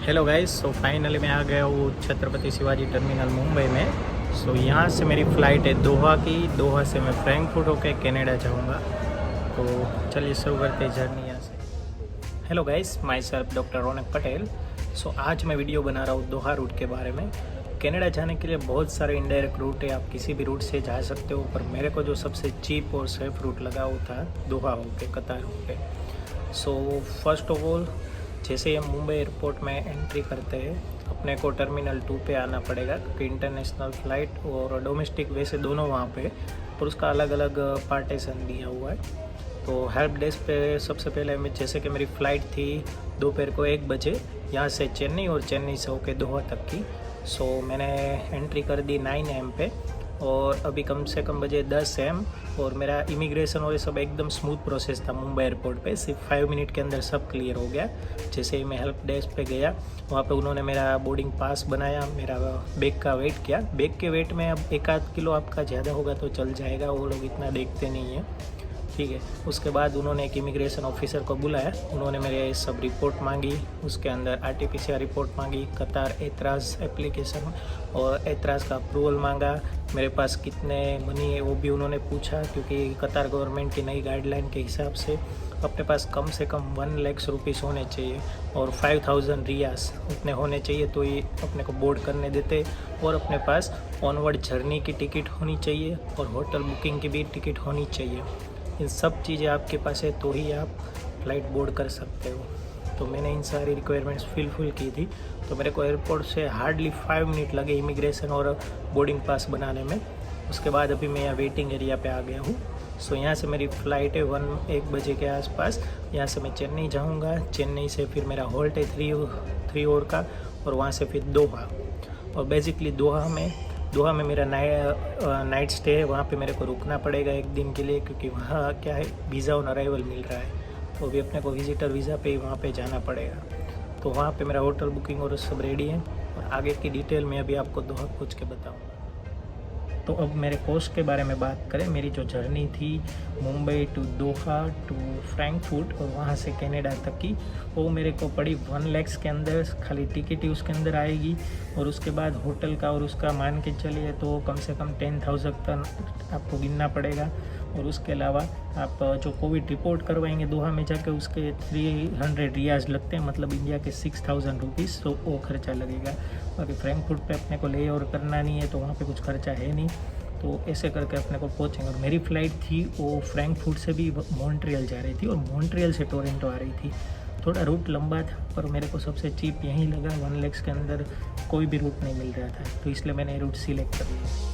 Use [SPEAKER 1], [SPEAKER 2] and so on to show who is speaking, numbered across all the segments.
[SPEAKER 1] Hello guys, so finally मैं आ गया हूँ छत्रपति शिवाजी टर्मिनल मुंबई में। सो यहाँ से मेरी फ़्लाइट है दोहा की। दोहा से मैं फ्रैंकफर्ट होकर कनाडा जाऊँगा। तो चलिए शुरू करते हैं जर्नी यहाँ से। Hello guys, myself doctor Raunak Patel. So आज मैं वीडियो बना रहा हूँ दोहा रूट के बारे में। कनाडा जाने के लिए बहुत सारे इनडायरेक्ट रूट है, आप किसी भी रूट से जा सकते हो, पर मेरे को जो सबसे चीप और सेफ रूट लगा वो था दोहा होके, कतार होके। सो फर्स्ट ऑफ ऑल, जैसे ही हम मुंबई एयरपोर्ट में एंट्री करते हैं, अपने को टर्मिनल 2 पे आना पड़ेगा, क्योंकि इंटरनेशनल फ़्लाइट और डोमेस्टिक वैसे दोनों वहाँ पे, पर उसका अलग अलग पार्टीशन दिया हुआ है। तो हेल्प डेस्क पे सबसे पहले मैं, जैसे कि मेरी फ़्लाइट थी दोपहर को 1 बजे यहाँ से चेन्नई, और चेन्नई से होके दोहा तक की। सो मैंने एंट्री कर दी 9 AM पे, और अभी कम से कम बजे 10 AM, और मेरा इमिग्रेशन और ये सब एकदम स्मूथ प्रोसेस था। मुंबई एयरपोर्ट पे सिर्फ 5 मिनट के अंदर सब क्लियर हो गया। जैसे ही मैं हेल्प डेस्क पे गया, वहाँ पे उन्होंने मेरा बोर्डिंग पास बनाया, मेरा बैग का वेट किया। बैग के वेट में अब 1-8 किलो आपका ज़्यादा होगा तो चल जाएगा, वो लोग इतना देखते नहीं हैं, ठीक है। उसके बाद उन्होंने एक इमिग्रेशन ऑफिसर को बुलाया, उन्होंने मेरे सब रिपोर्ट मांगी, उसके अंदर RT-PCR रिपोर्ट मांगी, कतार एतराज़ एप्लीकेशन और एतराज़ का अप्रूवल मांगा। मेरे पास कितने मनी है वो भी उन्होंने पूछा, क्योंकि कतार गवर्नमेंट की नई गाइडलाइन के हिसाब से अपने पास कम से कम 1 लाख रुपीस होने चाहिए और 5000 रियास उतने होने चाहिए, तो ये अपने को बोर्ड करने देते। और अपने पास ऑनवर्ड जर्नी की टिकट होनी चाहिए और होटल बुकिंग की भी टिकट होनी चाहिए। इन सब चीज़ें आपके पास है तो ही आप फ़्लाइट बोर्ड कर सकते हो। तो मैंने इन सारी रिक्वायरमेंट्स फिल की थी, तो मेरे को एयरपोर्ट से हार्डली 5 मिनट लगे इमिग्रेशन और बोर्डिंग पास बनाने में। उसके बाद अभी मैं यहाँ वेटिंग एरिया पे आ गया हूँ। सो यहाँ से मेरी फ़्लाइट है 1 बजे के आसपास। यहाँ से मैं चेन्नई जाऊँगा, चेन्नई से फिर मेरा होल्ट है 3 आवर का, और वहाँ से फिर दोहा। और बेसिकली दोहा में मेरा नाइट स्टे है, वहाँ पे मेरे को रुकना पड़ेगा 1 दिन के लिए, क्योंकि वहाँ क्या है, वीज़ा ऑन अराइवल मिल रहा है, तो अभी अपने को विजिटर वीज़ा पे ही वहाँ पे जाना पड़ेगा। तो वहाँ पे मेरा होटल बुकिंग और सब रेडी है, और आगे की डिटेल में अभी आपको दोहा पूछ के बताऊँगा। तो अब मेरे कोस्ट के बारे में बात करें, मेरी जो जर्नी थी Mumbai to Doha to Frankfurt और वहाँ से कनाडा तक की, वो मेरे को पड़ी 1 लाख के अंदर। खाली टिकट ही उसके अंदर आएगी, और उसके बाद होटल का और उसका मान के चलिए तो कम से कम 10,000 तक आपको गिनना पड़ेगा। और उसके अलावा आप जो कोविड रिपोर्ट करवाएंगे दोहा में जाके, उसके 300 रियाज लगते हैं, मतलब इंडिया के 6000 रुपीज़, तो वो खर्चा लगेगा। बाकी फ्रैंकफर्ट पे अपने को ले और करना नहीं है, तो वहाँ पे कुछ खर्चा है नहीं। तो ऐसे करके अपने को पहुँचेंगे। और मेरी फ़्लाइट थी वो फ्रैंकफर्ट से भी मॉन्ट्रियल जा रही थी, और मॉन्ट्रियल से टोरंटो आ रही थी। थोड़ा रूट लंबा था, पर मेरे को सबसे चीप यहीं लगा। 1 लाख के अंदर कोई भी रूट नहीं मिल रहा था, तो इसलिए मैंने रूट सिलेक्ट कर लिया।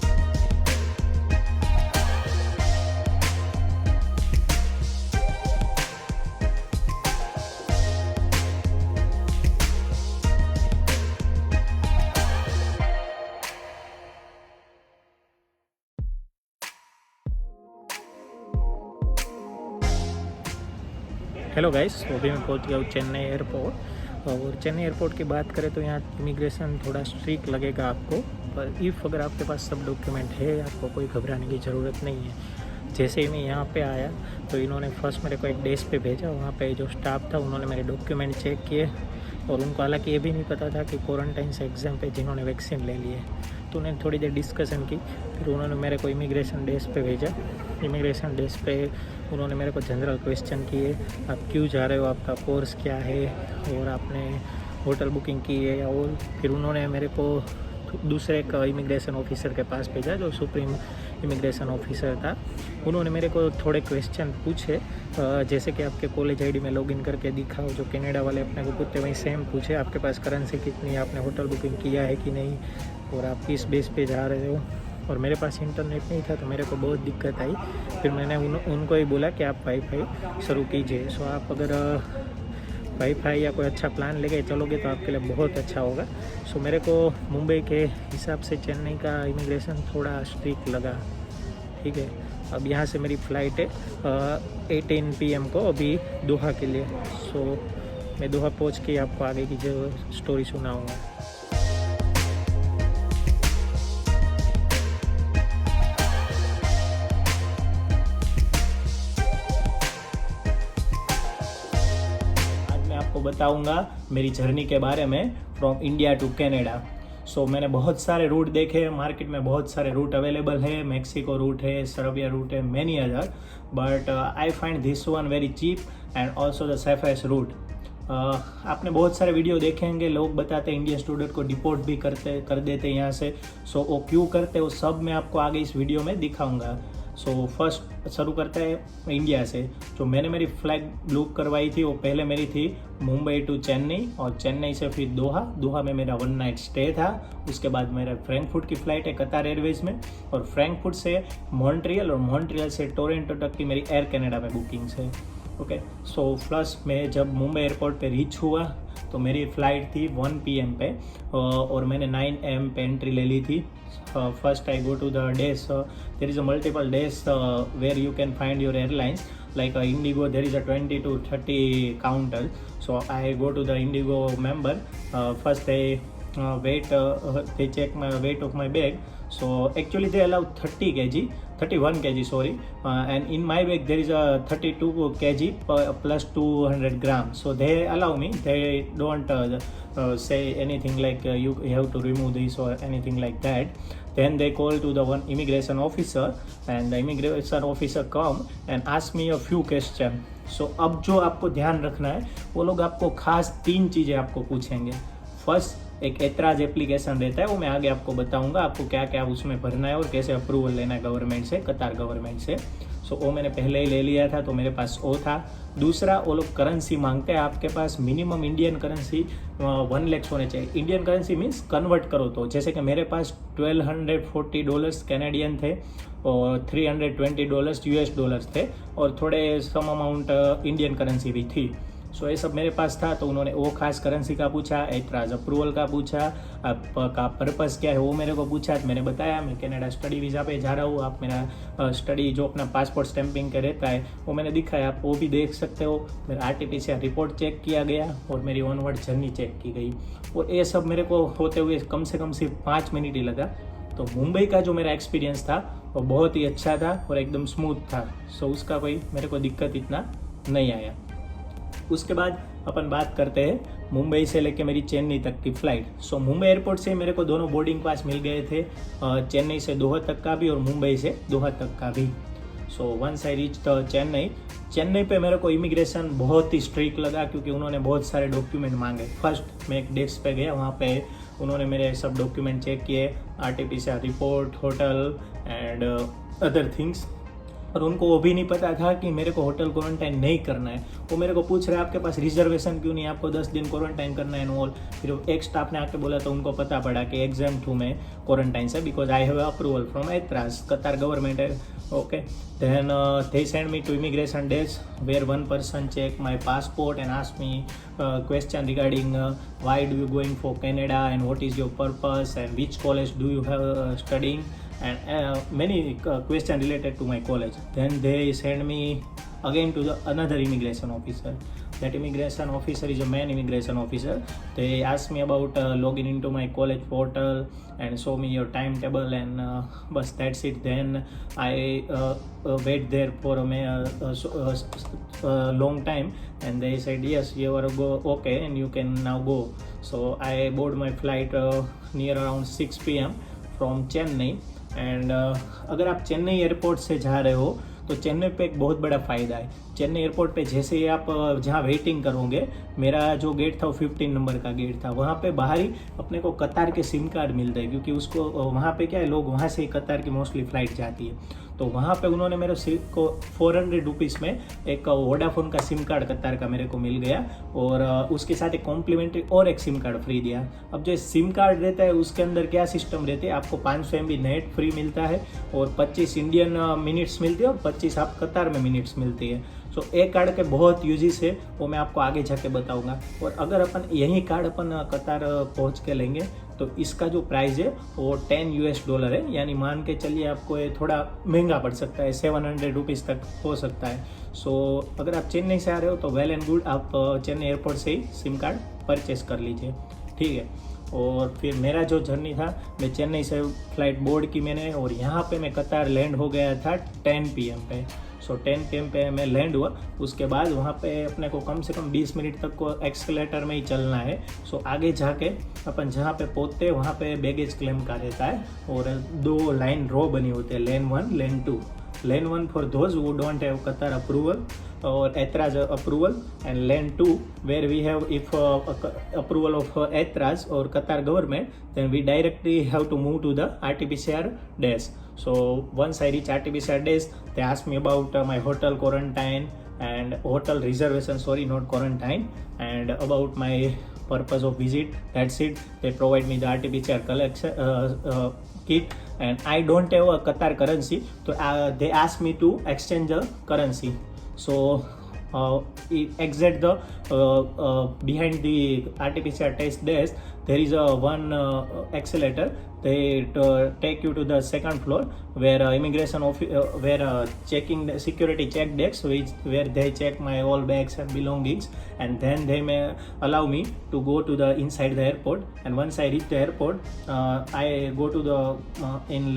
[SPEAKER 1] हेलो गाइस, तो अभी मैं पहुंच गया हूँ चेन्नई एयरपोर्ट। और चेन्नई एयरपोर्ट की बात करें तो यहाँ इमिग्रेशन थोड़ा स्ट्रिक्ट लगेगा आपको, पर अगर आपके पास सब डॉक्यूमेंट है, आपको कोई घबराने की ज़रूरत नहीं है। जैसे ही मैं यहाँ पे आया तो इन्होंने फर्स्ट मेरे को एक डेस्क पे भेजा। वहाँ पे जो स्टाफ था उन्होंने मेरे डॉक्यूमेंट चेक किए, और उनको हालांकि ये भी नहीं पता था कि क्वारंटाइन से एग्ज़ाम पे जिन्होंने वैक्सीन ले ली है। तो उन्होंने थोड़ी देर डिस्कशन की, फिर उन्होंने मेरे को इमिग्रेशन डेस्क पे भेजा। इमिग्रेशन डेस्क पे उन्होंने मेरे को जनरल क्वेश्चन किए, आप क्यों जा रहे हो, आपका कोर्स क्या है, और आपने होटल बुकिंग की है या और। फिर उन्होंने मेरे को दूसरे एक इमिग्रेशन ऑफिसर के पास भेजा, जो सुप्रीम इमिग्रेशन ऑफिसर था। उन्होंने मेरे को थोड़े क्वेश्चन पूछे, जैसे कि आपके कॉलेज आईडी में लॉगिन करके दिखाओ, जो कनाडा वाले अपने को पूछते वहीं सेम पूछे, आपके पास करेंसी कितनी है, आपने होटल बुकिंग किया है कि नहीं, और आप किस बेस पे जा रहे हो। और मेरे पास इंटरनेट नहीं था, तो मेरे को बहुत दिक्कत आई। फिर मैंने उनको ही बोला कि आप वाईफाई शुरू कीजिए। सो आप अगर वाईफाई या कोई अच्छा प्लान लेके चलोगे तो आपके लिए बहुत अच्छा होगा। सो मेरे को मुंबई के हिसाब से चेन्नई का इमिग्रेशन थोड़ा स्ट्रिक्ट लगा, ठीक है। अब यहाँ से मेरी फ़्लाइट है 18 PM को अभी दोहा के लिए। सो मैं दोहा पहुँच के आपको आगे की जो स्टोरी सुनाऊँगा। आपको बताऊंगा मेरी जर्नी के बारे में फ्रॉम इंडिया टू कनाडा। सो मैंने बहुत सारे रूट देखे हैं, मार्केट में बहुत सारे रूट अवेलेबल है, मैक्सिको रूट है, सर्बिया रूट है, many other, but I find this one very cheap and also the safest route. आपने बहुत सारे वीडियो देखेंगे, लोग बताते हैं इंडियन स्टूडेंट को डिपोर्ट भी कर देते हैं यहाँ से। सो वो क्यों करते हैं वो सब मैं आपको आगे इस वीडियो में दिखाऊंगा। सो फर्स्ट शुरू करते हैं इंडिया से। जो मैंने मेरी फ्लाइट बुक करवाई थी वो पहले मेरी थी मुंबई टू चेन्नई, और चेन्नई से फिर दोहा में मेरा 1 नाइट स्टे था। उसके बाद मेरा फ्रैंकफर्ट की फ़्लाइट है कतार एयरवेज़ में, और फ्रैंकफर्ट से मॉन्ट्रियल और मॉन्ट्रियल से टोरंटो तक की मेरी एयर कनाडा में बुकिंग्स है। ओके, सो फर्स्ट मैं जब मुंबई एयरपोर्ट पे रीच हुआ तो मेरी फ़्लाइट थी 1 PM पे, और मैंने 9 AM पे एंट्री ले ली थी। First I go to the desks, there is a multiple desks where you can find your airlines, like Indigo there is a 20 to 30 counter. So I go to the Indigo member, first they they check my weight of my bag. So actually they allow 31 kg sorry, and in my bag there is a 32 kg plus 200 grams. So they allow me, they don't say anything like you have to remove this or anything like that. Then they call to the one immigration officer, and the immigration officer come and ask me a few question. So अब जो आपको ध्यान रखना है, वो लोग आपको खास 3 चीज़ें आपको पूछेंगे। फर्स्ट एक ऐतराज एप्लीकेशन रहता है, वो मैं आगे आपको बताऊंगा आपको क्या क्या उसमें भरना है और कैसे अप्रूवल लेना है गवर्नमेंट से, कतार गवर्नमेंट से। सो वो मैंने पहले ही ले लिया था, तो मेरे पास वो था। दूसरा, वो लोग करेंसी मांगते हैं, आपके पास मिनिमम इंडियन करेंसी 1 लाख होने चाहिए। इंडियन करेंसी मीन्स कन्वर्ट करो तो, जैसे कि मेरे पास $1240 कैनेडियन थे और $320 US डॉलर्स थे, और थोड़े सम अमाउंट इंडियन करेंसी भी थी। सो ये सब मेरे पास था। तो उन्होंने वो खास करेंसी का पूछा, ऐतराज अप्रूवल का पूछा, आपका पर्पस क्या है वो मेरे को पूछा। तो मैंने बताया मैं कनाडा स्टडी वीज़ा पे जा रहा हूँ, आप मेरा स्टडी जो अपना पासपोर्ट स्टैंपिंग का रहता है वो मैंने दिखाया, आप वो भी देख सकते हो। मेरा RT-PCR रिपोर्ट चेक किया गया और मेरी ऑनवर्ड जर्नी चेक की गई, और ये सब मेरे को होते हुए कम से कम सिर्फ 5 मिनट ही लगा। तो मुंबई का जो मेरा एक्सपीरियंस था वो बहुत ही अच्छा था और एकदम स्मूथ था। सो उसका कोई मेरे को दिक्कत इतना नहीं आया। उसके बाद अपन बात करते हैं मुंबई से लेके मेरी चेन्नई तक की फ़्लाइट। सो मुंबई एयरपोर्ट से मेरे को दोनों बोर्डिंग पास मिल गए थे, चेन्नई से दोहा तक का भी और मुंबई से दोहा तक का भी। So once I reach Chennai पे मेरे को इमिग्रेशन बहुत ही स्ट्रिक्ट लगा, क्योंकि उन्होंने बहुत सारे डॉक्यूमेंट मांगे। फर्स्ट मैं एक डेस्क पे गया, वहाँ पे उन्होंने मेरे सब डॉक्यूमेंट चेक किए, RT-PCR report, hotel and other things. और उनको वो भी नहीं पता था कि मेरे को होटल क्वारंटाइन नहीं करना है। वो मेरे को पूछ रहे हैं आपके पास रिजर्वेशन क्यों नहीं, आपको 10 दिन क्वारंटाइन करना है ऑल। फिर एक स्टाफ ने आके बोला तो उनको पता पड़ा कि एग्जाम टू में क्वारंटाइन से, because I have approval from Ehteraz, Qatar government है। Okay, then they send me to immigration desk where one person check my passport and ask me question regarding why do you going for Canada and what is your purpose and which college do you have studying, and many questions related to my college. Then they send me again to the another immigration officer. That immigration officer is a man immigration officer. They ask me about logging into my college portal and show me your timetable, and but that's it. Then I wait there for a long time, and they said yes, you are go okay and you can now go. So I board my flight near around 6 PM from Chennai. And अगर आप Chennai airport से जा रहे हो तो चेन्नई पे एक बहुत बड़ा फ़ायदा है। चेन्नई एयरपोर्ट पे जैसे ही आप जहाँ वेटिंग करोगे, मेरा जो गेट था वो 15 नंबर का गेट था, वहाँ पे बाहर ही अपने को कतार के सिम कार्ड मिलते हैं, क्योंकि उसको वहाँ पे क्या है, लोग वहाँ से ही कतार की मोस्टली फ़्लाइट जाती है। तो वहाँ पे उन्होंने मेरे सिर्फ को 400 रुपीज़ में एक वोडाफोन का सिम कार्ड कतार का मेरे को मिल गया, और उसके साथ एक कॉम्प्लीमेंट्री और एक सिम कार्ड फ्री दिया। अब जो सिम कार्ड रहता है उसके अंदर क्या सिस्टम रहती है, आपको 500 MB नेट फ्री मिलता है और 25 इंडियन मिनट्स मिलती है और 25 आप कतार में मिनट्स मिलती है। सो एक कार्ड के बहुत यूजेस है, वो मैं आपको आगे जाके बताऊंगा। और अगर अपन यही कार्ड अपन कतार पहुंच के लेंगे तो इसका जो प्राइस है वो $10 है, यानी मान के चलिए आपको ये थोड़ा महंगा पड़ सकता है, 700 रुपीज़ तक हो सकता है। सो अगर आप चेन्नई से आ रहे हो तो वेल एंड गुड, आप चेन्नई एयरपोर्ट से ही सिम कार्ड परचेस कर लीजिए, ठीक है। और फिर मेरा जो जर्नी था, मैं चेन्नई से फ़्लाइट बोर्ड की मैंने, और यहाँ पे मैं कतार लैंड हो गया था 10 PM पे। सो 10 PM पे मैं लैंड हुआ। उसके बाद वहाँ पे अपने को कम से कम 20 मिनट तक को एक्सकलेटर में ही चलना है। सो आगे जाके अपन जहाँ पे पहुँचते वहाँ पे बैगेज क्लेम का रहता है और 2 लाइन रो बनी होती है, लेन 1 लेन 2। लेन 1 for those who don't have Qatar approval or Etras approval, and lane 2 where we have if approval of Etras or Qatar government, then we directly have to move to the RT-PCR desk. So once I reach RT-PCR desk, they ask me about my hotel quarantine and hotel reservation, sorry, not quarantine, and about my purpose of visit. That's it. They provide me the RT-PCR collection kit, and I don't have a Qatar currency, so they asked me to exchange the currency. So exit the behind the RT-PCR test desk, there is a one accelerator. They take you to the second floor where immigration where checking the security check desk, where they check my all bags and belongings, and then they may allow me to go to the inside the airport. And once I reach the airport, I go to the in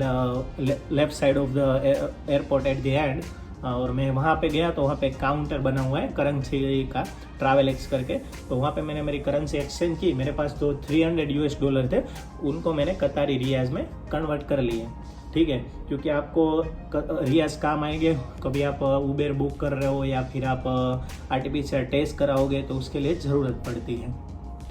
[SPEAKER 1] left side of the airport at the end, और मैं वहाँ पे गया तो वहाँ पे counter बना हुआ है करेंसी का, ट्रैवल एक्स करके। तो वहाँ पे मैंने मेरी करेंसी एक्सचेंज की। मेरे पास तो $300 थे, उनको मैंने कतारी रियाज में कन्वर्ट कर लिए, ठीक है, क्योंकि आपको रियाज काम आएंगे। कभी आप उबेर बुक कर रहे हो या फिर आप RT-PCR टेस्ट कराओगे तो उसके लिए ज़रूरत पड़ती है,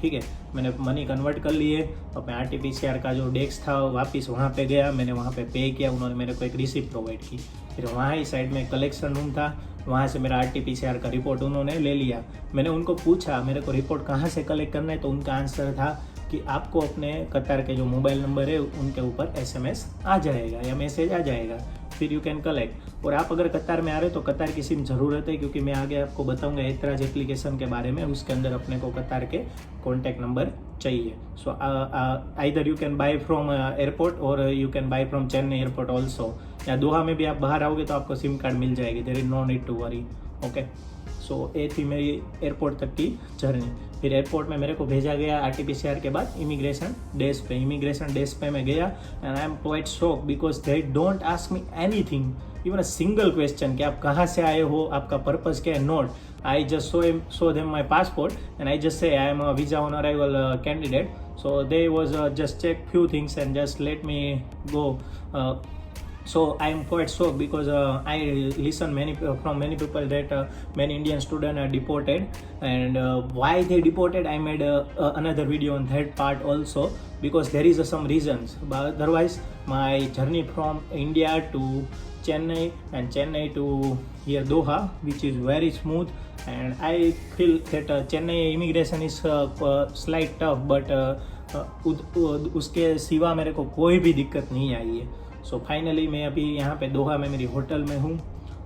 [SPEAKER 1] ठीक है। मैंने मनी कन्वर्ट कर लिए और मैं RT-PCR का जो डेस्क था वापस वहाँ पे गया, मैंने वहाँ पे पे किया, उन्होंने मेरे को एक रिसिप्ट प्रोवाइड की। फिर वहाँ ही साइड में कलेक्शन रूम था, वहाँ से मेरा RT-PCR का रिपोर्ट उन्होंने ले लिया। मैंने उनको पूछा मेरे को रिपोर्ट कहाँ से कलेक्ट करना है, तो उनका आंसर था कि आपको अपने कतार के जो मोबाइल नंबर है उनके ऊपर SMS आ जाएगा या मैसेज आ जाएगा, फिर यू कैन कलेक्ट। और आप अगर कतार में आ रहे हो तो कतार की सिम ज़रूरत है, क्योंकि मैं आगे आपको बताऊंगा एतराज एप्लीकेशन के बारे में, उसके अंदर अपने को कतार के कॉन्टैक्ट नंबर चाहिए। So either you can buy from airport और you can buy from Chennai airport also, या दोहा में भी आप बाहर आओगे तो आपको सिम कार्ड मिल जाएगी, there is no need to worry, okay. So ये थी मेरी एयरपोर्ट तक की जर्नी। फिर एयरपोर्ट में मेरे को भेजा गया RT-PCR के बाद इमिग्रेशन डेस्क पे। इमिग्रेशन डेस्क पे मैं गया and I am quite shock because they don't ask me anything, even a single question कि आप कहाँ से आए हो, आपका पर्पस क्या है, note. I just show them my passport and I just say I am a visa on arrival candidate. So they was just check few things and just let me go. So I am quite shocked because I listen from many people that many Indian students are deported, and why they deported I made another video on that part also, because there is some reasons. But otherwise my journey from India to Chennai and Chennai to here Doha, which is very smooth, and I feel that Chennai immigration is slight tough, but उसके सिवा मेरे को कोई भी दिक्कत नहीं आई है। So finally मैं अभी यहाँ पे दोहा में मेरी होटल में हूँ,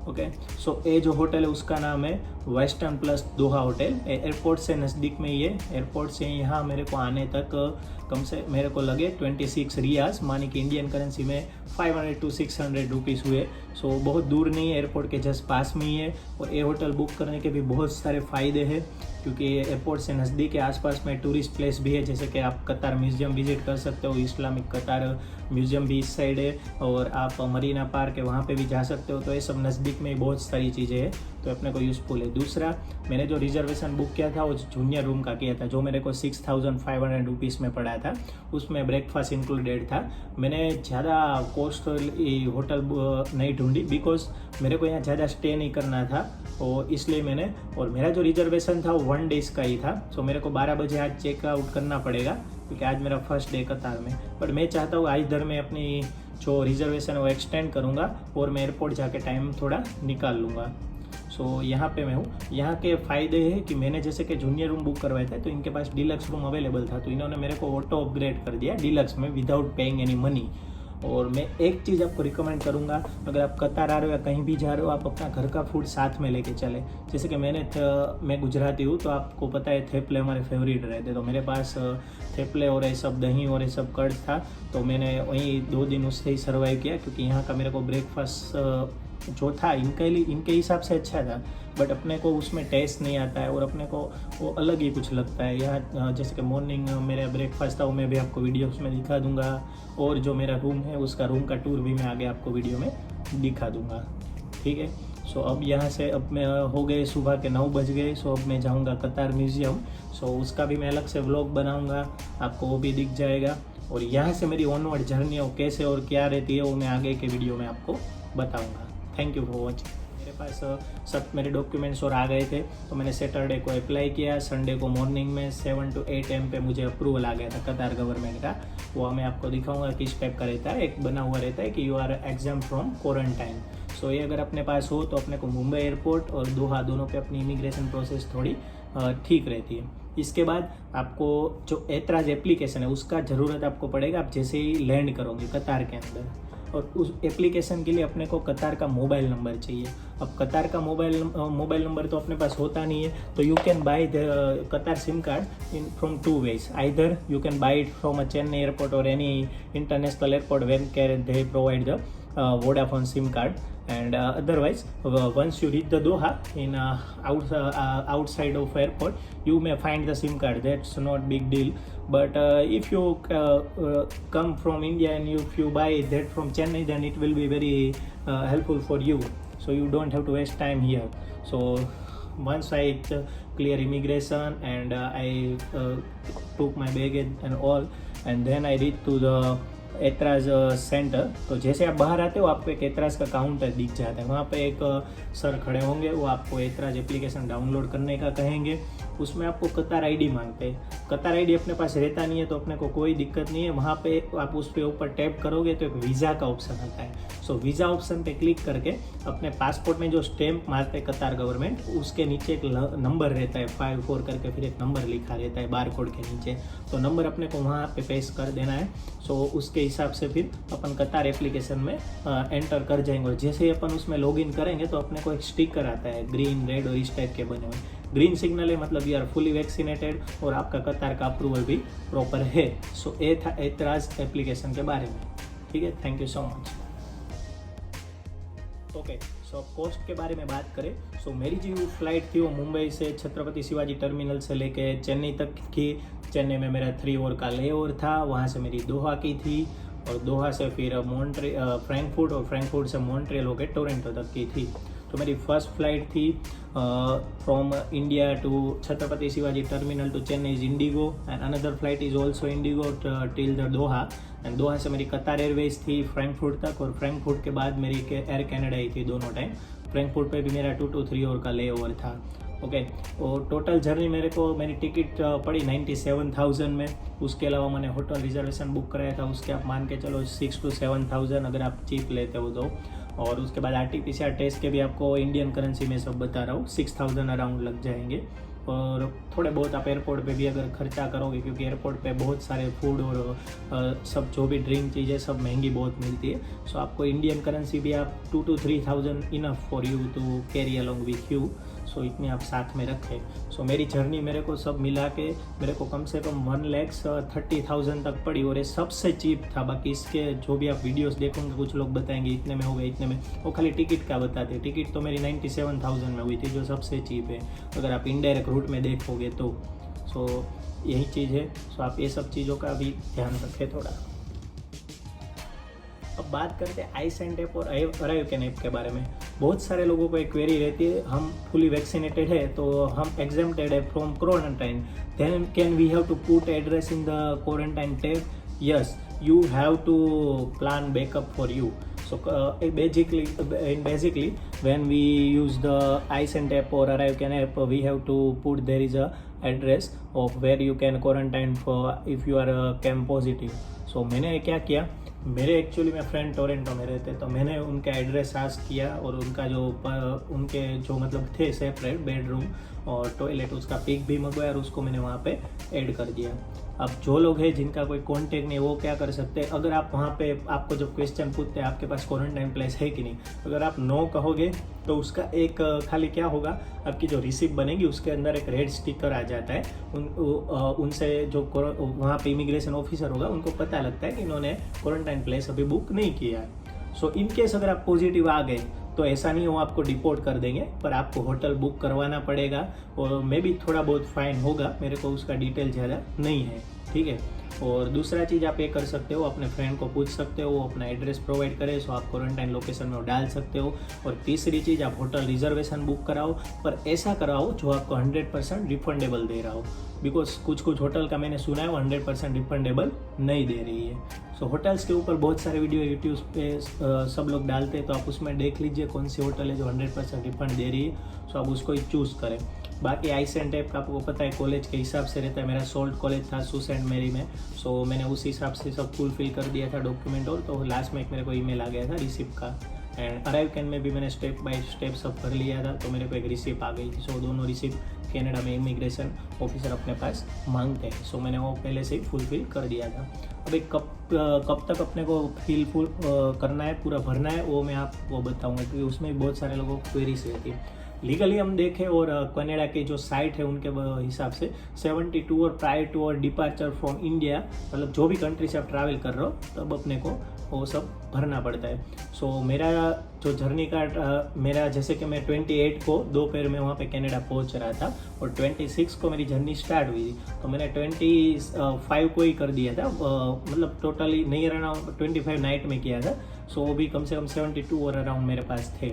[SPEAKER 1] ओके। सो ये जो होटल है उसका नाम है वेस्टर्न प्लस दोहा होटल। एयरपोर्ट से नज़दीक में ये, एयरपोर्ट से यहाँ मेरे को आने तक कम से मेरे को लगे 26 रियाज, मानी कि इंडियन करेंसी में 500 to 600 रुपीज़ हुए। सो बहुत दूर नहीं है, एयरपोर्ट के जस्ट पास में ही है। और ये होटल बुक करने के भी बहुत सारे फ़ायदे हैं, क्योंकि एयरपोर्ट से नज़दीक है, आसपास में टूरिस्ट प्लेस भी है, जैसे कि आप कतार म्यूज़ियम विजिट कर सकते हो, इस्लामिक कतार म्यूज़ियम भी इस साइड है, और आप मरीना पार्क है वहाँ पे भी जा सकते हो। तो ये सब नज़दीक में बहुत सारी चीज़ें हैं, तो अपने को यूज़फुल है। दूसरा, मैंने जो रिजर्वेशन बुक किया था वो जूनियर रूम का किया था, जो मेरे को 6500 रुपीज़ में पड़ा था, उसमें ब्रेकफास्ट इंक्लूडेड था। मैंने ज़्यादा कॉस्ट होटल नहीं ढूंढी, बिकॉज मेरे को यहाँ ज़्यादा स्टे नहीं करना था, और इसलिए मैंने, और मेरा जो रिजर्वेशन था वो 1 डेज़ का ही था। सो मेरे को 12 बजे आज चेकआउट करना पड़ेगा, क्योंकि आज मेरा फर्स्ट डे कतार में। बट मैं चाहता हूँ आज इधर मैं अपनी जो रिजर्वेशन है वो एक्सटेंड करूँगा, और मैं एयरपोर्ट जाके टाइम थोड़ा निकाल लूँगा। सो यहाँ पे मैं हूँ। यहाँ के फ़ायदे हैं कि मैंने जैसे कि जूनियर रूम बुक करवाया था, तो इनके पास डीलक्स रूम अवेलेबल था, तो इन्होंने मेरे को ऑटो अपग्रेड कर दिया डीलक्स में विदाउट पेइंग एनी मनी। और मैं एक चीज़ आपको रिकमेंड करूँगा, अगर आप कतार आ रहे हो या कहीं भी जा रहे हो, आप अपना घर का फूड साथ में लेके चले। जैसे कि मैं गुजराती हूँ, तो आपको पता है थेपले हमारे फेवरेट रहते, तो मेरे पास थेपले और ये सब दही और ये सब कर्ड था, तो मैंने वहीं 2 दिन उससे ही सर्वाइव किया, क्योंकि यहाँ का मेरे को ब्रेकफास्ट जो था इनके हिसाब से अच्छा था, बट अपने को उसमें टेस्ट नहीं आता है, और अपने को वो अलग ही कुछ लगता है। यहाँ जैसे कि मॉर्निंग मेरा ब्रेकफास्ट था, वो मैं भी आपको वीडियो में दिखा दूंगा, और जो मेरा रूम है उसका रूम का टूर भी मैं आगे आपको वीडियो में दिखा दूंगा, ठीक है। सो अब यहाँ से अब मैं हो गए सुबह के 9 बज गए। सो अब मैं जाऊँगा कतार म्यूज़ियम। सो उसका भी मैं अलग से व्लॉग बनाऊँगा, आपको वो भी दिख जाएगा। और यहाँ से मेरी ऑनवर्ड जर्नी वो कैसे और क्या रहती है वो मैं आगे के वीडियो में आपको बताऊँगा। Thank you for watching. मेरे पास सब मेरे डॉक्यूमेंट्स और आ गए थे, तो मैंने सैटरडे को अप्लाई किया। संडे को मॉर्निंग में 7 to 8 AM पे मुझे अप्रूवल आ गया था कतार गवर्नमेंट का। वो मैं आपको दिखाऊंगा किस टाइप का रहता है। एक बना हुआ रहता है कि you are exam from quarantine. So ये अगर अपने पास हो तो अपने को मुंबई एयरपोर्ट और दोहा दोनों पे अपनी इमिग्रेशन प्रोसेस थोड़ी ठीक रहती है। इसके बाद आपको जो ऐतराज एप्लीकेशन है उसका ज़रूरत आपको पड़ेगा आप जैसे ही लैंड करोगे कतार के अंदर। और उस एप्लीकेशन के लिए अपने को कतार का मोबाइल नंबर चाहिए। अब कतार का मोबाइल नंबर तो अपने पास होता नहीं है, तो you can buy the Qatar SIM card in from 2 ways। Either you can buy it from a Chennai airport और any international airport when can they provide the Vodafone SIM card, and otherwise once you reach the Doha in outside of airport you may find the SIM card. That's not big deal, but if you come from India and if you buy that from Chennai, then it will be very helpful for you, so you don't have to waste time here. So once I clear immigration and I took my baggage and all, and then I reach to the ऐतराज centre. तो जैसे आप बाहर आते हो आपको एक ऐतराज का काउंटर दिख जाता है, वहाँ पे एक सर खड़े होंगे, वो आपको ऐतराज एप्लीकेशन डाउनलोड करने का कहेंगे। उसमें आपको कतार आईडी मांगते हैं। कतार आईडी अपने पास रहता नहीं है तो अपने को कोई दिक्कत नहीं है। वहाँ पे आप उस पे ऊपर टैप करोगे तो एक वीज़ा का ऑप्शन आता है। सो वीज़ा ऑप्शन पे क्लिक करके अपने पासपोर्ट में जो स्टैम्प मारते हैं कतार गवर्नमेंट, उसके नीचे एक नंबर रहता है 54 करके, फिर एक नंबर लिखा रहता है बार कोड के नीचे। तो नंबर अपने को वहाँ पे पेस्ट कर देना है। सो उसके हिसाब से फिर अपन कतार एप्लीकेशन में एंटर कर जाएंगे। और जैसे ही अपन उसमें लॉगिन करेंगे तो अपने को एक स्टिकर आता है ग्रीन, रेड और इस टाइप के बने हुए। ग्रीन सिग्नल है मतलब यू आर फुली वैक्सीनेटेड और आपका कतार का अप्रूवल भी प्रॉपर है। सो ये था ऐतराज एप्लीकेशन के बारे में। ठीक है, thank you so much. Okay, so cost के बारे में बात करें। सो मेरी जो फ्लाइट थी वो मुंबई से छत्रपति शिवाजी टर्मिनल से लेके चेन्नई तक की। चेन्नई में मेरा 3 आवर का ले ओवर था, वहाँ से मेरी दोहा की थी और दोहा से फिर फ्रैंकफर्ट और फ्रैंकफर्ट से मॉन्ट्रियल होकर टोरंटो तक की थी। तो मेरी फर्स्ट फ्लाइट थी from India to Chhatrapati Shivaji terminal to Chennai is IndiGo, and another flight is also IndiGo till the Doha. And Doha से मेरी कतार एयरवेज थी फ्रैंकफर्ट तक, और फ्रैंकफर्ट के बाद मेरी एयर कैनेडा ही थी दोनों टाइम। फ्रैंकफर्ट पे भी मेरा 2 to 3 आवर का ले ओवर था। ओके, और टोटल जर्नी मेरी टिकट पड़ी 97,000 में। उसके अलावा मैंने होटल रिजर्वेशन बुक कराया था, उसके आप मान के चलो 6 to 7,000 अगर आप चीप लेते हो तो। और उसके बाद RT-PCR टेस्ट के भी आपको इंडियन करेंसी में सब बता रहा हूँ 6,000 अराउंड लग जाएंगे। और थोड़े बहुत आप एयरपोर्ट पे भी अगर खर्चा करोगे, क्योंकि एयरपोर्ट पे बहुत सारे फूड और सब जो भी ड्रिंक चीज़ें सब महंगी बहुत मिलती है। सो आपको इंडियन करेंसी भी आप 2 to 3,000 enough for you to carry along with you. So इतनी आप साथ में रखें। सो मेरी जर्नी मेरे को सब मिला के मेरे को कम से कम 1,30,000 तक पड़ी, और ये सबसे चीप था। बाकी इसके जो भी आप वीडियोस देखोगे कुछ लोग बताएंगे इतने में हो गए, इतने में, वो खाली टिकट का बताते। टिकट तो मेरी 97,000 में हुई थी, जो सबसे चीप है अगर आप इनडायरेक्ट रूट में देखोगे तो। सो यही चीज़ है। सो आप ये सब चीज़ों का भी ध्यान रखें थोड़ा। अब बात करते हैं आईसेंट ऐप और अराइवकैन ऐप के बारे में। बहुत सारे लोगों को एक क्वेरी रहती है, हम फुली वैक्सीनेटेड है तो हम एग्जेम्प्टेड है from quarantine, then can we have to put address in the quarantine tab? Yes, you have to plan backup for you. So basically when we use the iSend app or Arrivecare app, we have to put there is a address of where you can quarantine for if you are cam positive. So मैंने क्या किया, मेरे actually में friend Toronto में रहते, तो मैंने उनका एड्रेस आस्क किया और उनका उनके जो मतलब थे सेपरेट बेडरूम और टॉयलेट, उसका पिक भी मंगवाया और उसको मैंने वहाँ पे ऐड कर दिया। अब जो लोग हैं जिनका कोई कांटेक्ट नहीं, वो क्या कर सकते हैं, अगर आप वहाँ पे आपको जब क्वेश्चन पूछते हैं आपके पास क्वारंटाइन प्लेस है कि नहीं, अगर आप नो कहोगे तो उसका एक खाली क्या होगा, आपकी जो रिसिप्ट बनेगी उसके अंदर एक रेड स्टिकर आ जाता है। उनसे जो वहाँ पे इमिग्रेशन ऑफिसर होगा उनको पता लगता है कि इन्होंने क्वारंटाइन प्लेस अभी बुक नहीं किया है। सो इन केस अगर आप पॉजिटिव आ गए तो ऐसा नहीं, वो आपको डिपोर्ट कर देंगे, पर आपको होटल बुक करवाना पड़ेगा और मे भी थोड़ा बहुत फाइन होगा, मेरे को उसका डिटेल ज़्यादा नहीं है। ठीक है, और दूसरा चीज़ आप ये कर सकते हो, अपने फ्रेंड को पूछ सकते हो, वो अपना एड्रेस प्रोवाइड करे सो आप क्वारंटाइन लोकेशन में वो डाल सकते हो। और तीसरी चीज़, आप होटल रिजर्वेशन बुक कराओ, पर ऐसा कराओ जो आपको 100% रिफंडेबल दे रहा हो। बिकॉज कुछ कुछ होटल का मैंने सुना है वो 100% रिफंडेबल नहीं दे रही है। सो होटल्स के ऊपर बहुत सारे वीडियो यूट्यूब पे सब लोग डालते हैं, तो आप उसमें देख लीजिए कौन सी होटल है जो 100% रिफंड दे रही है, सो आप उसको ही चूज़ करें। बाकी आइस एंड टैप का आपको पता है कॉलेज के हिसाब से रहता है। मेरा सोल्ट कॉलेज था सूस एंड मेरी में, सो मैंने उस हिसाब से सब फुलफिल कर दिया था डॉक्यूमेंट, और तो लास्ट में एक मेरे को ईमेल आ गया था रिसिप्ट का। एंड अराइव कैन में भी मैंने स्टेप बाय स्टेप सब कर लिया था, तो मेरे को एक रिसिप्ट आ गई थी। सो दोनों रिसिप्ट कनाडा में इमिग्रेशन ऑफिसर अपने पास मांगते हैं, सो मैंने वो पहले से ही फुलफिल कर दिया था। अभी कब तक अपने को फुल करना है, पूरा भरना है, वो मैं आपको बताऊंगा, क्योंकि उसमें भी बहुत सारे लोगों को क्वेरीज रहती है। लीगली हम देखें और कनाडा के जो साइट है उनके हिसाब से 72 और प्रायर टू और डिपार्चर फ्रॉम इंडिया, मतलब जो भी कंट्री से आप ट्रैवल कर रहे हो तब अपने को वो सब भरना पड़ता है। सो मेरा जो जर्नी का मेरा जैसे कि मैं 28 को दोपहर में वहाँ पे कनाडा पहुँच रहा था और 26 को मेरी जर्नी स्टार्ट हुई थी, तो मैंने 25 को ही कर दिया था, मतलब टोटली नहीं रहना 25 नाइट में किया था। सो वो भी कम से कम 72 और अराउंड मेरे पास थे।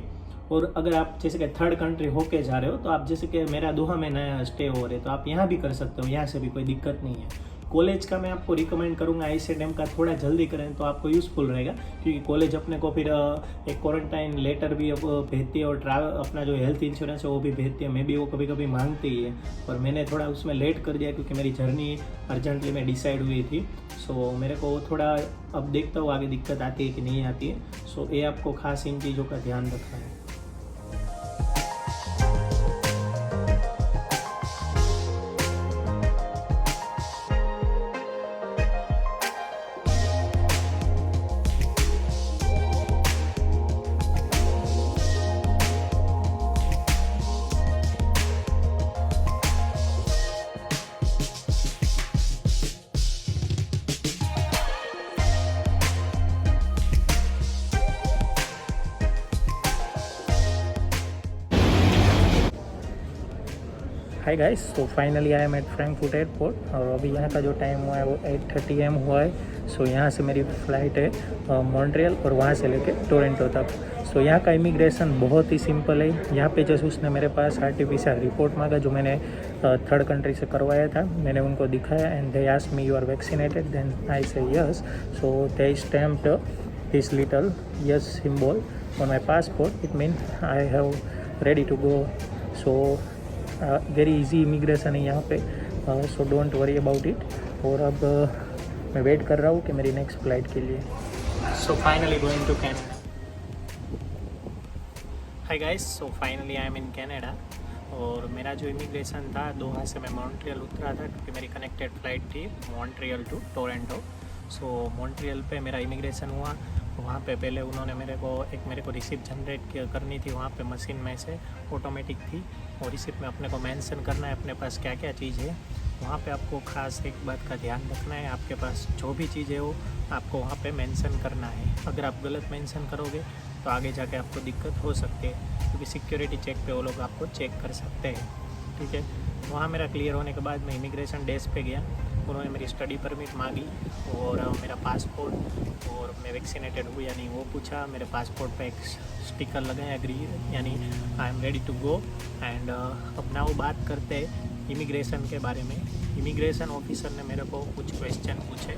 [SPEAKER 1] और अगर आप जैसे कि थर्ड कंट्री होके जा रहे हो, तो आप जैसे कि मेरा दोहा में नया स्टे हो रहे, तो आप यहाँ भी कर सकते हो, यहाँ से भी कोई दिक्कत नहीं है। कॉलेज का मैं आपको रिकमेंड करूँगा ICETM का थोड़ा जल्दी करें तो आपको यूज़फुल रहेगा, क्योंकि कॉलेज अपने को फिर एक क्वारंटाइन लेटर भी भेजती है और ट्रैवल अपना जो हेल्थ इंश्योरेंस है वो भी भेजती है। मैं भी वो कभी कभी मांगती ही है, और मैंने थोड़ा उसमें लेट कर दिया क्योंकि मेरी जर्नी अर्जेंटली में डिसाइड हुई थी। सो मेरे को थोड़ा अब देखता हूँ आगे दिक्कत आती है कि नहीं आती है। सो ये आपको खास इन चीज़ों का ध्यान रखना है। Hi guys, so finally I am at Frankfurt airport, और अभी यहाँ का जो टाइम हुआ है वो 8:30 AM हुआ है। सो यहाँ से मेरी फ़्लाइट है मॉन्ट्रियल, और वहाँ से लेके टोरंटो तक। सो यहाँ का इमिग्रेशन बहुत ही सिंपल है। यहाँ पे जैसे उसने मेरे पास RT-PCR रिपोर्ट मांगा जो मैंने थर्ड कंट्री से करवाया था, मैंने उनको दिखाया and they asked me you are vaccinated, then I say yes. So they stamped this little yes symbol on my passport, it mean I have ready to go. So very easy immigration है यहाँ पे, so don't worry about it. और अब मैं wait कर रहा हूँ कि मेरी नेक्स्ट फ्लाइट के लिए। So finally going to Canada. Hi guys, so finally I am in Canada. और मेरा जो इमिग्रेशन था, दोहा से मैं मॉन्ट्रियल उतरा था क्योंकि मेरी कनेक्टेड फ़्लाइट थी Montreal to Toronto. So Montreal पे मेरा इमिग्रेशन हुआ। वहाँ पे पहले उन्होंने मेरे को रिसिप्ट जनरेट करनी थी, वहाँ पे मशीन में से ऑटोमेटिक थी, और रिसिप्ट में अपने को मेंशन करना है अपने पास क्या क्या चीज़ है। वहाँ पे आपको खास एक बात का ध्यान रखना है, आपके पास जो भी चीज़ है वो आपको वहाँ पे मेंशन करना है। अगर आप गलत मेंशन करोगे तो आगे जाके आपको दिक्कत हो सकती है, क्योंकि सिक्योरिटी चेक पे वो लोग आपको चेक कर सकते हैं। ठीक है, वहाँ मेरा क्लियर होने के बाद मैं इमिग्रेशन डेस्क पे गया, उन्होंने मेरी स्टडी परमिट मांगी और मेरा पासपोर्ट और मैं वैक्सीनेटेड हूँ या नहीं वो पूछा। मेरे पासपोर्ट पे एक स्टिकर लगाया एग्री, यानी I am ready to go. And अब ना वो बात करते हैं इमिग्रेशन के बारे में। इमिग्रेशन ऑफिसर ने मेरे को कुछ क्वेश्चन पूछे,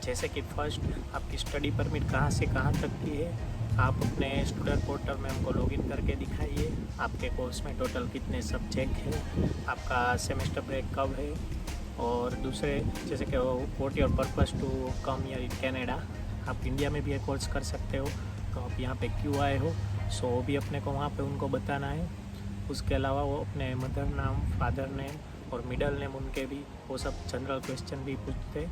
[SPEAKER 1] जैसे कि फर्स्ट आपकी स्टडी परमिट कहाँ से कहाँ तक की है, आप अपने स्टूडेंट पोर्टल में हमको लॉगिन करके दिखाइए, आपके कोर्स में टोटल कितने सब्जेक्ट हैं, आपका सेमेस्टर ब्रेक कब है, और दूसरे जैसे कि what your purpose to come here in Canada, आप इंडिया में भी ये कोर्स कर सकते हो तो आप यहाँ पे क्यों आए हो। सो वो भी अपने को वहाँ पे उनको बताना है। उसके अलावा वो अपने मदर नाम, फादर नेम और मिडल नेम उनके भी वो सब जनरल क्वेश्चन भी पूछते।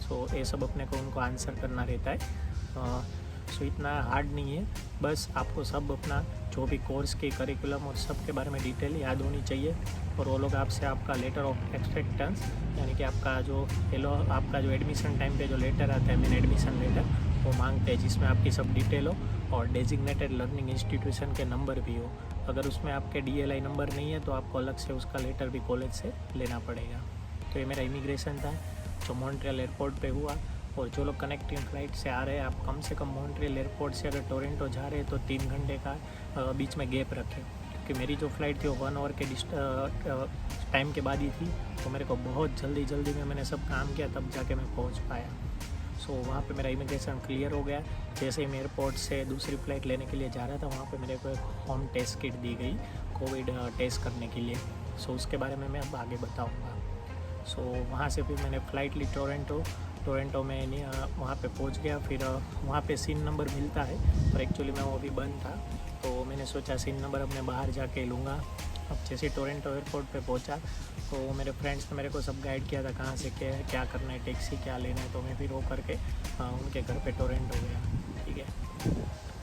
[SPEAKER 1] सो ये सब अपने को उनको आंसर करना रहता है। सो इतना हार्ड नहीं है, बस आपको सब अपना जो भी कोर्स के करिकुलम और सब के बारे में डिटेल याद होनी चाहिए। और वो लोग आपसे आपका लेटर ऑफ एक्सेप्टेंस, यानी कि आपका जो एडमिशन टाइम पे जो लेटर आता है, मेन एडमिशन लेटर, वो मांगते हैं, जिसमें आपकी सब डिटेल हो और डेजिग्नेटेड लर्निंग इंस्टीट्यूशन के नंबर भी हो। अगर उसमें आपके DLI नंबर नहीं है तो आपको अलग से उसका लेटर भी कॉलेज से लेना पड़ेगा। तो ये मेरा इमिग्रेशन था। जो मॉन्ट्रियल एयरपोर्ट पे हुआ। और जो लोग कनेक्टिंग फ़्लाइट से आ रहे हैं, आप कम से कम मॉन्ट्रियल एयरपोर्ट से अगर टोरंटो जा रहे हैं तो 3 घंटे का बीच में गैप रखें, क्योंकि मेरी जो फ़्लाइट थी वो 1 आवर के टाइम के बाद ही थी। तो मेरे को बहुत जल्दी में मैंने सब काम किया, तब जाके मैं पहुंच पाया। सो वहाँ पे मेरा इमिग्रेशन क्लियर हो गया। जैसे ही मैं एयरपोर्ट से दूसरी फ़्लाइट लेने के लिए जा रहा था, वहाँ पे मेरे को एक होम टेस्ट किट दी गई कोविड टेस्ट करने के लिए। सो उसके बारे में मैं अब आगे बताऊँगा। सो वहाँ से फिर मैंने फ़्लाइट ली टोरंटो में वहाँ पे पहुँच गया। फिर वहाँ पे सीन नंबर मिलता है, और एक्चुअली मैं वो अभी बंद था, तो मैंने सोचा सीन नंबर अब मैं बाहर जाके लूँगा। अब जैसे टोरंटो एयरपोर्ट पे पहुँचा तो मेरे फ्रेंड्स ने मेरे को सब गाइड किया था कहाँ से क्या करना है, टैक्सी क्या लेना है। तो मैं फिर वो करके उनके घर पे टोरंटो गया। ठीक है,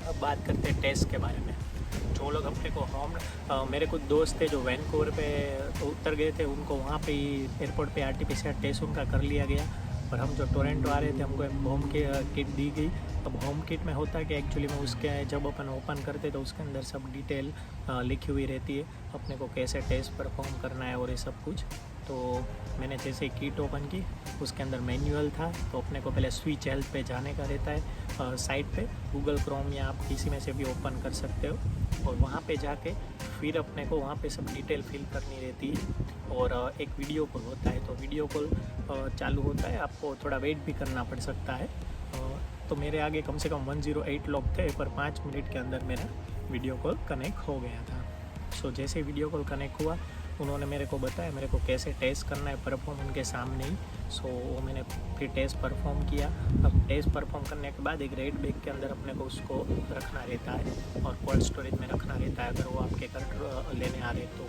[SPEAKER 1] अब बात करते हैं टेस्ट के बारे में। जो लोग अपने को मेरे कुछ दोस्त थे जो वैनकूवर पे उतर गए थे, उनको वहाँ पे ही एयरपोर्ट पे RT-PCR टेस्ट उनका कर लिया गया। और हम जो टोरंटो आ रहे थे, हमको एक होम किट दी गई। अब होम किट में होता है कि एक्चुअली में उसके जब अपन ओपन करते तो उसके अंदर सब डिटेल लिखी हुई रहती है, अपने को कैसे टेस्ट परफॉर्म करना है और ये सब कुछ। तो मैंने जैसे किट ओपन की, उसके अंदर मैनुअल था। तो अपने को पहले स्विच हेल्थ पे जाने का रहता है साइट पे, गूगल क्रोम या आप किसी में से भी ओपन कर सकते हो। और वहाँ पे जाके फिर अपने को वहाँ पे सब डिटेल फिल करनी रहती है। और एक वीडियो कॉल होता है, तो वीडियो कॉल चालू होता है, आपको थोड़ा वेट भी करना पड़ सकता है। तो मेरे आगे कम से कम 108 लोग थे, पर 5 मिनट के अंदर मेरा वीडियो कॉल कनेक्ट हो गया था। सो जैसे वीडियो कॉल कनेक्ट हुआ, उन्होंने मेरे को बताया मेरे को कैसे टेस्ट करना है परफॉर्म उनके सामने ही। सो वो मैंने फिर टेस्ट परफॉर्म किया। अब टेस्ट परफॉर्म करने के बाद एक रेड बैग के अंदर अपने को उसको रखना रहता है, और कोल्ड स्टोरेज में रखना रहता है अगर वो आपके घर लेने आ रहे तो।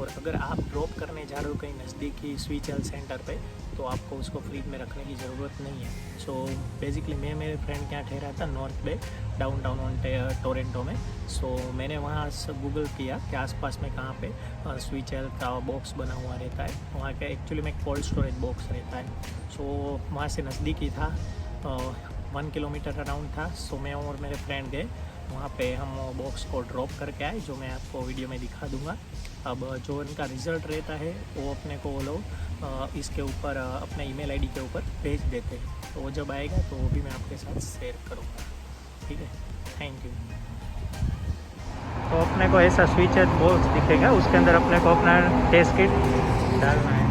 [SPEAKER 1] और अगर आप ड्रॉप करने जा रहे हो कहीं नज़दीकी स्विच हेल्थ सेंटर पे, तो आपको उसको फ्रिज में रखने की ज़रूरत नहीं है। सो बेसिकली मैं मेरे फ्रेंड के यहाँ ठहरा था नॉर्थ बे डाउनटाउन टोरंटो में। सो मैंने वहाँ से गूगल किया कि आसपास में कहाँ पे स्विच हेल्थ का बॉक्स बना हुआ रहता है। वहाँ का एक्चुअली में कोल्ड स्टोरेज बॉक्स रहता है। सो वहाँ से नज़दीक ही था, 1 किलोमीटर अराउंड था। सो मैं और मेरे फ्रेंड गए वहाँ पे, हम बॉक्स को ड्रॉप करके आए, जो मैं आपको वीडियो में दिखा दूँगा। अब जो इनका रिज़ल्ट रहता है वो अपने को वो लोग इसके ऊपर अपने ईमेल आईडी के ऊपर भेज देते हैं। तो वो जब आएगा तो वो भी मैं आपके साथ शेयर करूँगा। ठीक है, थैंक यू। तो अपने को ऐसा स्विच बॉक्स दिखेगा, उसके अंदर अपने को अपना टेस्ट किट डालना है।